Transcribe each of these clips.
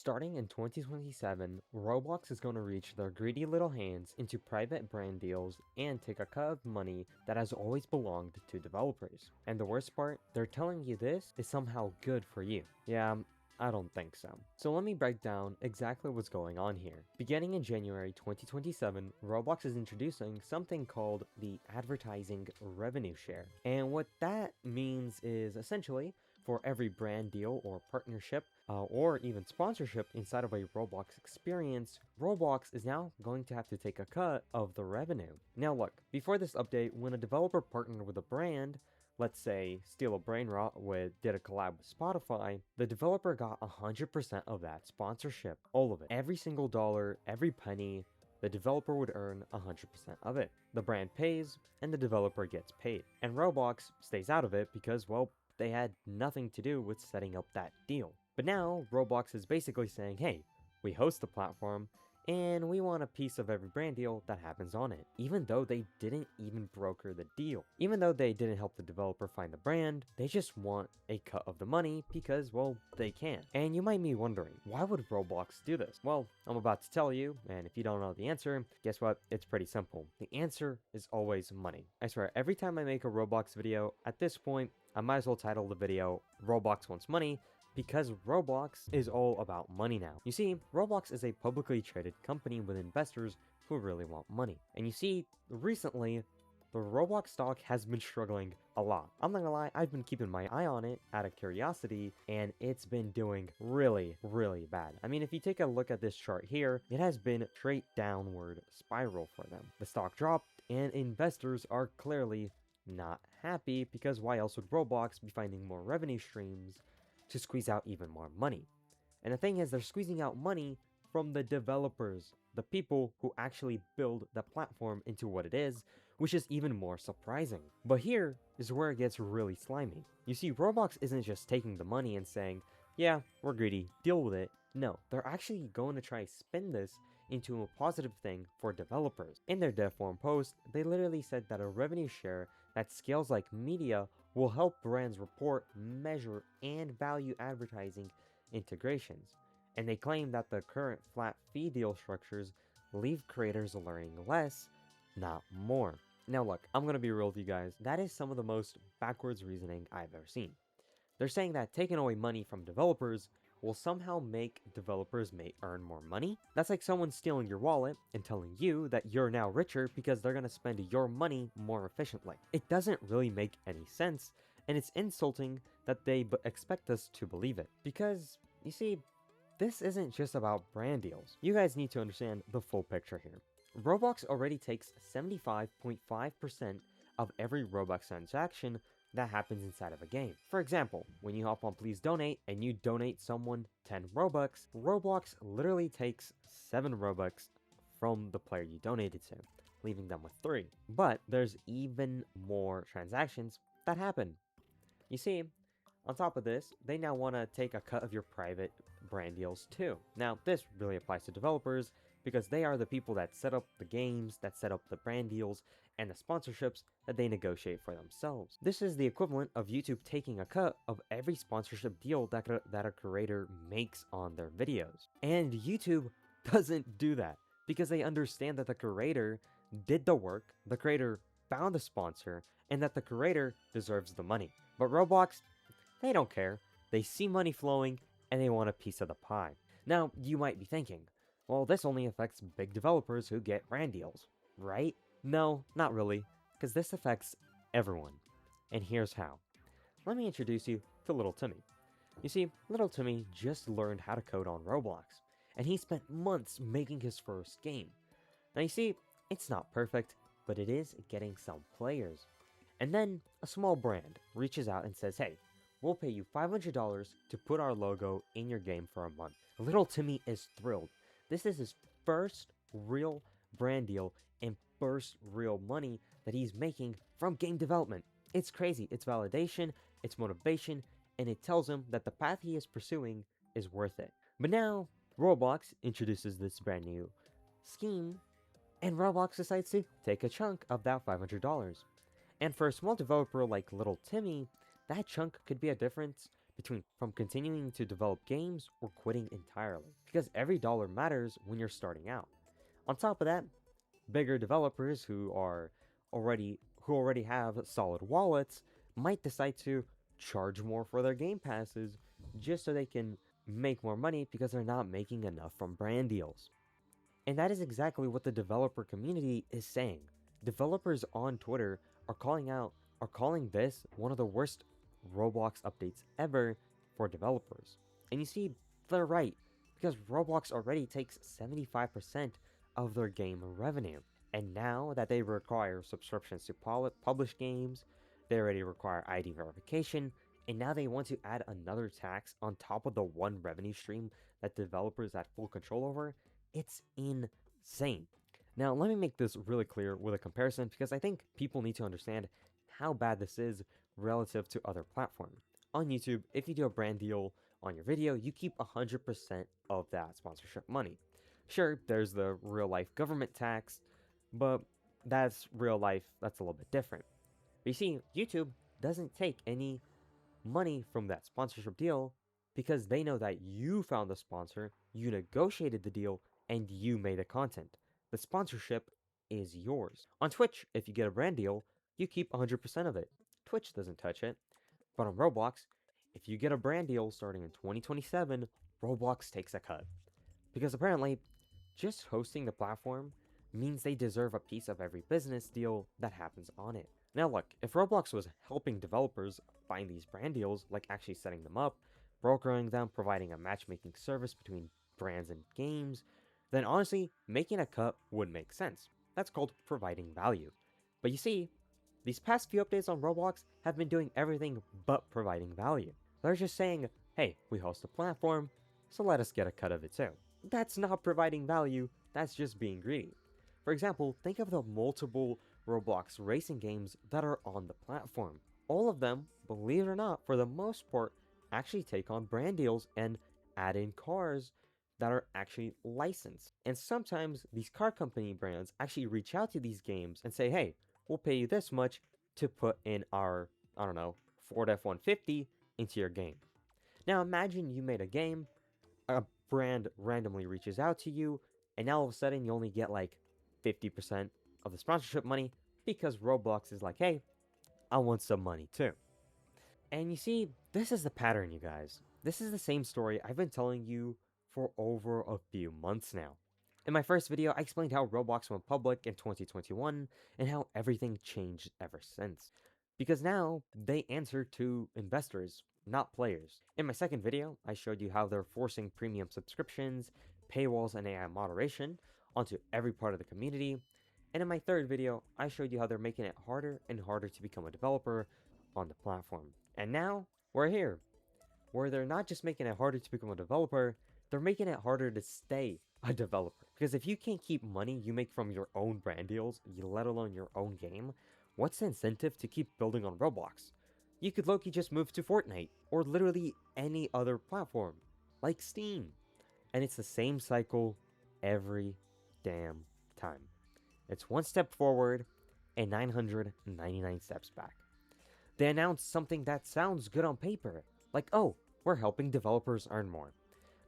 Starting in 2027, Roblox is going to reach their greedy little hands into private brand deals and take a cut of money that has always belonged to developers. And the worst part, they're telling you this is somehow good for you. Yeah, I don't think so. So let me break down exactly what's going on here. Beginning in January 2027, Roblox is introducing something called the advertising revenue share. And what that means is essentially for every brand deal or partnership or even sponsorship inside of a Roblox experience, Roblox is now going to have to take a cut of the revenue. Now look, before this update, when a developer partnered with a brand, let's say Steal a Brain Rot did a collab with Spotify, the developer got 100% of that sponsorship, all of it. Every single dollar, every penny, the developer would earn 100% of it. The brand pays, and the developer gets paid. And Roblox stays out of it because, well, they had nothing to do with setting up that deal. But now, Roblox is basically saying, hey, we host the platform, and we want a piece of every brand deal that happens on it, even though they didn't even broker the deal. Even though they didn't help the developer find the brand, they just want a cut of the money because, well, they can. And you might be wondering, why would Roblox do this? Well, I'm about to tell you, and if you don't know the answer, guess what? It's pretty simple. The answer is always money. I swear, every time I make a Roblox video, at this point, I might as well title the video, Roblox Wants Money, because Roblox is all about money now. You see, Roblox is a publicly traded company with investors who really want money. And you see, recently, the Roblox stock has been struggling a lot. I'm not gonna lie, I've been keeping my eye on it out of curiosity, and it's been doing really, really bad. I mean, if you take a look at this chart here, it has been straight downward spiral for them. The stock dropped, and investors are clearly not happy because why else would Roblox be finding more revenue streams to squeeze out even more money? And the thing is, they're squeezing out money from the developers, the people who actually build the platform into what it is, which is even more surprising. But here is where it gets really slimy. You see, Roblox isn't just taking the money and saying, yeah, we're greedy, deal with it. No, they're actually going to try spin this into a positive thing for developers. In their dev forum post, they literally said that a revenue share that scales like media will help brands report, measure, and value advertising integrations. And they claim that the current flat fee deal structures leave creators learning less, not more. Now look, I'm gonna be real with you guys, that is some of the most backwards reasoning I've ever seen. They're saying that taking away money from developers will somehow make developers may earn more money. That's like someone stealing your wallet and telling you that you're now richer because they're gonna spend your money more efficiently. It doesn't really make any sense, and it's insulting that they expect us to believe it. Because, you see, this isn't just about brand deals. You guys need to understand the full picture here. Roblox already takes 75.5% of every Robux transaction that happens inside of a game. For example, when you hop on Please Donate and you donate someone 10 Robux, Roblox literally takes 7 Robux from the player you donated to, leaving them with 3. But there's even more transactions that happen. You see, on top of this, they now want to take a cut of your private brand deals too. Now, this really applies to developers because they are the people that set up the games, that set up the brand deals, and the sponsorships that they negotiate for themselves. This is the equivalent of YouTube taking a cut of every sponsorship deal that a creator makes on their videos. And YouTube doesn't do that because they understand that the creator did the work, the creator found the sponsor, and that the creator deserves the money. But Roblox, they don't care. They see money flowing, and they want a piece of the pie. Now, you might be thinking, well, this only affects big developers who get brand deals, right? No, not really, because this affects everyone. And here's how. Let me introduce you to Little Timmy. You see, Little Timmy just learned how to code on Roblox, and he spent months making his first game. Now you see, it's not perfect, but it is getting some players. And then, a small brand reaches out and says, hey, we'll pay you $500 to put our logo in your game for a month. Little Timmy is thrilled. This is his first real brand deal and first real money that he's making from game development. It's crazy. It's validation, it's motivation, and it tells him that the path he is pursuing is worth it. But now, Roblox introduces this brand new scheme, and Roblox decides to take a chunk of that $500. And for a small developer like Little Timmy, that chunk could be a difference between from continuing to develop games or quitting entirely, because every dollar matters when you're starting out. On top of that, bigger developers who already have solid wallets might decide to charge more for their game passes just so they can make more money because they're not making enough from brand deals. And that is exactly what the developer community is saying. Developers on Twitter are calling this one of the worst Roblox updates ever for developers. And you see, they're right, because Roblox already takes 75% of their game revenue. And now that they require subscriptions to publish games, they already require ID verification, and now they want to add another tax on top of the one revenue stream that developers had full control over. It's insane. Now, let me make this really clear with a comparison because I think people need to understand how bad this is relative to other platforms. On YouTube, if you do a brand deal on your video, you keep 100% of that sponsorship money. Sure, there's the real life government tax, but that's real life, that's a little bit different. But you see, YouTube doesn't take any money from that sponsorship deal because they know that you found the sponsor, you negotiated the deal, and you made the content. The sponsorship is yours. On Twitch, if you get a brand deal, you keep 100% of it. Twitch doesn't touch it. But on Roblox, if you get a brand deal starting in 2027, Roblox takes a cut. Because apparently, just hosting the platform means they deserve a piece of every business deal that happens on it. Now look, if Roblox was helping developers find these brand deals, like actually setting them up, brokering them, providing a matchmaking service between brands and games, then honestly, making a cut would make sense. That's called providing value. But you see, these past few updates on Roblox have been doing everything but providing value. They're just saying, hey, we host a platform, so let us get a cut of it too. That's not providing value, that's just being greedy. For example, think of the multiple Roblox racing games that are on the platform. All of them, believe it or not, for the most part, actually take on brand deals and add in cars that are actually licensed. And sometimes these car company brands actually reach out to these games and say, hey, we'll pay you this much to put in our, I don't know, Ford F-150 into your game. Now imagine you made a game, a brand randomly reaches out to you, and now all of a sudden you only get like 50% of the sponsorship money because Roblox is like, hey, I want some money too. And you see, this is the pattern, you guys. This is the same story I've been telling you for over a few months now. In my first video, I explained how Roblox went public in 2021 and how everything changed ever since. Because now, they answer to investors, not players. In my second video, I showed you how they're forcing premium subscriptions, paywalls, and AI moderation onto every part of the community. And in my third video, I showed you how they're making it harder and harder to become a developer on the platform. And now, we're here, where they're not just making it harder to become a developer, they're making it harder to stay a developer. Because if you can't keep money you make from your own brand deals, let alone your own game, what's the incentive to keep building on Roblox? You could low-key just move to Fortnite, or literally any other platform, like Steam. And it's the same cycle every damn time. It's one step forward and 999 steps back. They announce something that sounds good on paper, like, oh, we're helping developers earn more.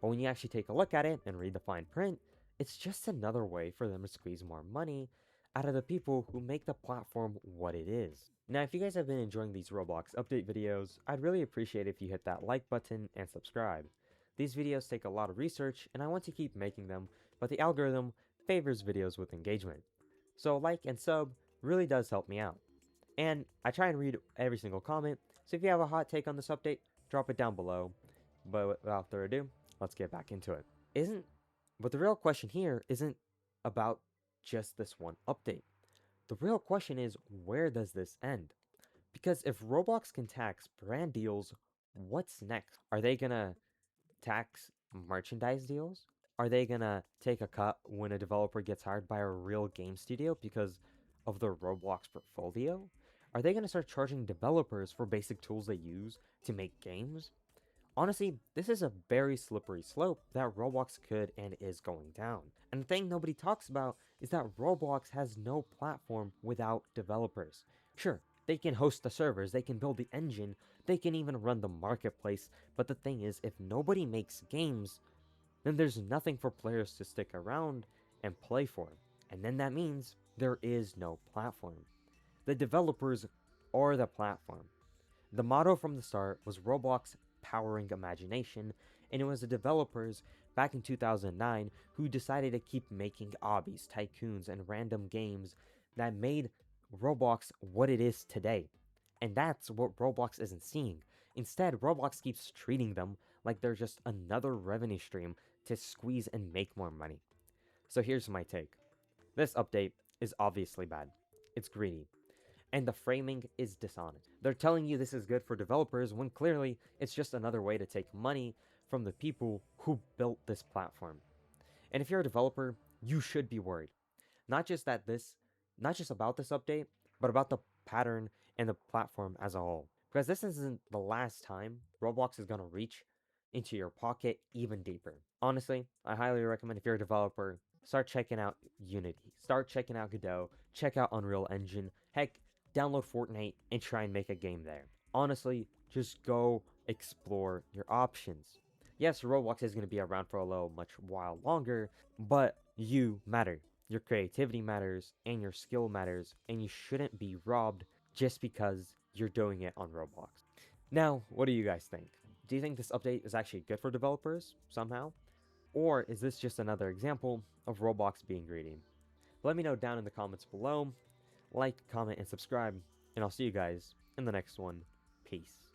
But when you actually take a look at it and read the fine print, it's just another way for them to squeeze more money out of the people who make the platform what it is. Now, if you guys have been enjoying these Roblox update videos, I'd really appreciate if you hit that like button and subscribe. These videos take a lot of research and I want to keep making them, but the algorithm favors videos with engagement. So like and sub really does help me out. And I try and read every single comment, so if you have a hot take on this update, drop it down below. But without further ado, let's get back into it. But the real question here isn't about just this one update. The real question is, where does this end? Because if Roblox can tax brand deals, what's next? Are they gonna tax merchandise deals? Are they gonna take a cut when a developer gets hired by a real game studio because of their Roblox portfolio? Are they gonna start charging developers for basic tools they use to make games? Honestly, this is a very slippery slope that Roblox could and is going down. And the thing nobody talks about is that Roblox has no platform without developers. Sure, They can host the servers, they can build the engine, they can even run the marketplace. But the thing is, if nobody makes games, then there's nothing for players to stick around and play for. And then that means there is no platform. The developers are the platform. The motto from the start was Roblox powering imagination, and it was the developers back in 2009 who decided to keep making obbies, tycoons, and random games that made Roblox what it is today. And that's what Roblox isn't seeing. Instead, Roblox keeps treating them like they're just another revenue stream to squeeze and make more money. So here's my take. This update is obviously bad. It's greedy. And the framing is dishonest. They're telling you this is good for developers when clearly it's just another way to take money from the people who built this platform. And if you're a developer, you should be worried. Not just about this update, but about the pattern and the platform as a whole. Because this isn't the last time Roblox is going to reach into your pocket even deeper. Honestly, I highly recommend if you're a developer, start checking out Unity, start checking out Godot, check out Unreal Engine, heck, download Fortnite and try and make a game there. Honestly, just go explore your options. Yes, Roblox is going to be around for a much while longer, but you matter. Your creativity matters, and your skill matters, and you shouldn't be robbed just because you're doing it on Roblox. Now, what do you guys think? Do you think this update is actually good for developers, somehow? Or is this just another example of Roblox being greedy? Let me know down in the comments below. Like, comment, and subscribe, and I'll see you guys in the next one. Peace.